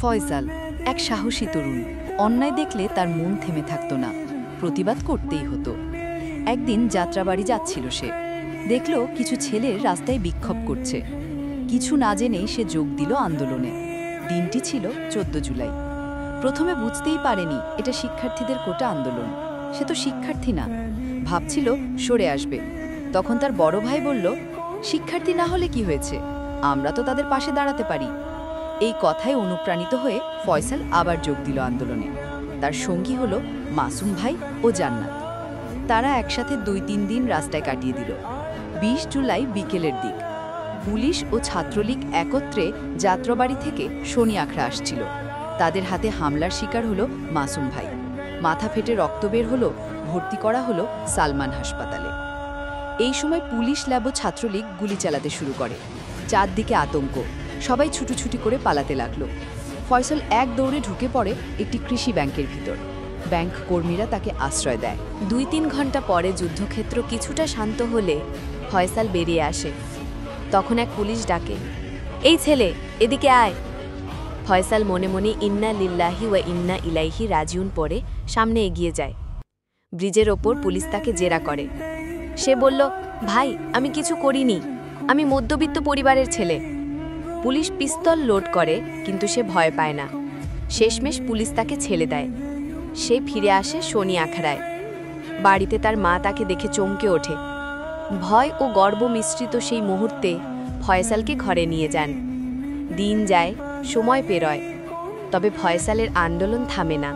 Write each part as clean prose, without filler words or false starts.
ফয়সাল এক সাহসী তরুণ। অন্যায় দেখলে তার মন থেমে থাকত না, প্রতিবাদ করতেই হতো। একদিন যাত্রাবাড়ি যাচ্ছিল সে, দেখল কিছু ছেলে রাস্তায় বিক্ষোভ করছে। কিছু না জেনেই সে যোগ দিল আন্দোলনে। দিনটি ছিল 14 জুলাই। প্রথমে বুঝতেই পারেনি এটা শিক্ষার্থীদের কোটা আন্দোলন। সে তো শিক্ষার্থী না, ভাবছিল সরে আসবে। তখন তার বড় ভাই বলল, শিক্ষার্থী না হলে কি হয়েছে, আমরা তো তাদের পাশে দাঁড়াতে পারি। এই কথায় অনুপ্রাণিত হয়ে ফয়সাল আবার যোগ দিল আন্দোলনে। তার সঙ্গী হলো মাসুম ভাই ও জান্নাত। তারা একসাথে 2-3 দিন রাস্তায় কাটিয়ে দিল। 20 জুলাই বিকেলের দিক, পুলিশ ও ছাত্রলীগ একত্রে যাত্রাবাড়ি থেকে শনি আখড়া আসছিল। তাদের হাতে হামলার শিকার হলো মাসুম ভাই। মাথা ফেটে রক্ত বের হলো, ভর্তি করা হলো সালমান হাসপাতালে। এই সময় পুলিশ ল্যাব ও ছাত্রলীগ গুলি চালাতে শুরু করে। চারদিকে আতঙ্ক, সবাই ছুটোছুটি করে পালাতে লাগলো। ফয়সাল এক দৌড়ে ঢুকে পড়ে একটি কৃষি ব্যাংকের ভিতর। ব্যাংক কর্মীরা তাকে আশ্রয় দেয়। 2-3 ঘন্টা পরে যুদ্ধক্ষেত্র কিছুটা শান্ত হলে ফয়সাল বেরিয়ে আসে। তখন এক পুলিশ ডাকে, এই ছেলে এদিকে আয়। ফয়সাল মনে মনে ইন্না লিল্লাহি ওয়া ইন্না ইলাইহি রাজিউন পড়ে সামনে এগিয়ে যায়। ব্রিজের ওপর পুলিশ তাকে জেরা করে। সে বলল, ভাই আমি কিছু করিনি, আমি মধ্যবিত্ত পরিবারের ছেলে। পুলিশ পিস্তল লোড করে, কিন্তু সে ভয় পায় না। শেষমেশ পুলিশ তাকে ছেড়ে দেয়। সে ফিরে আসে শনি আখড়ায়। বাড়িতে তার মা তাকে দেখে চমকে ওঠে। ভয় ও গর্ব মিশ্রিত সেই মুহূর্তে ফয়সালকে ঘরে নিয়ে যান। দিন যায়, সময় পেরোয়, তবে ফয়সালের আন্দোলন থামে না।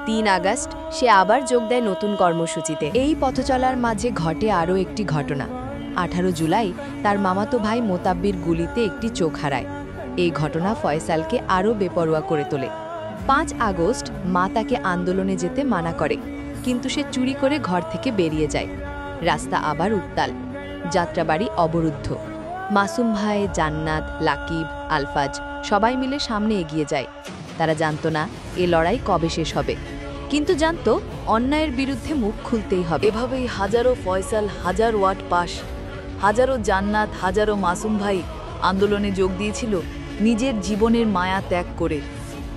3 আগস্ট সে আবার যোগ দেয় নতুন কর্মসূচিতে। এই পথচলার মাঝে ঘটে আরও একটি ঘটনা। 18 জুলাই তার মামাতো ভাই মোতাব্বির গুলিতে একটি চোখ হারায়। এই ঘটনা ফয়সালকে আরও বেপরোয়া করে তোলে। 5 আগস্ট মা তাকে আন্দোলনে যেতে মানা করে, কিন্তু সে চুরি করে ঘর থেকে বেরিয়ে যায়। রাস্তা আবার উত্তাল, যাত্রাবাড়ি অবরুদ্ধ। মাসুম ভাই, জান্নাত, লাকিব, আলফাজ সবাই মিলে সামনে এগিয়ে যায়। তারা জানতো না এ লড়াই কবে শেষ হবে, কিন্তু জানতো অন্যায়ের বিরুদ্ধে মুখ খুলতেই হবে। এভাবেই হাজারো ফয়সাল, হাজার ওয়াট পাশ, হাজারো জান্নাত, হাজারো মাসুম ভাই আন্দোলনে যোগ দিয়েছিল নিজের জীবনের মায়া ত্যাগ করে।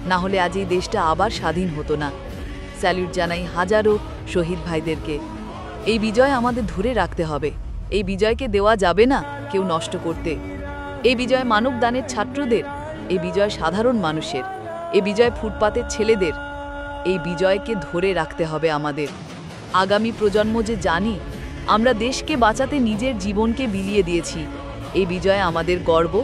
না হলে আজ এই দেশটা আবার স্বাধীন হতো না। স্যালুট জানাই হাজারো শহীদ ভাইদেরকে। এই বিজয় আমাদের ধরে রাখতে হবে। এই বিজয়কে দেওয়া যাবে না কেউ নষ্ট করতে। এই বিজয় মানবদানের ছাত্রদের, এই বিজয় সাধারণ মানুষের, এই বিজয় ফুটপাতের ছেলেদের। এই বিজয়কে ধরে রাখতে হবে আমাদের। আগামী প্রজন্ম যে জানি আমরা দেশকে বাঁচাতে নিজের জীবনকে বিলিয়ে দিয়েছি। এই বিজয় আমাদের গর্ব।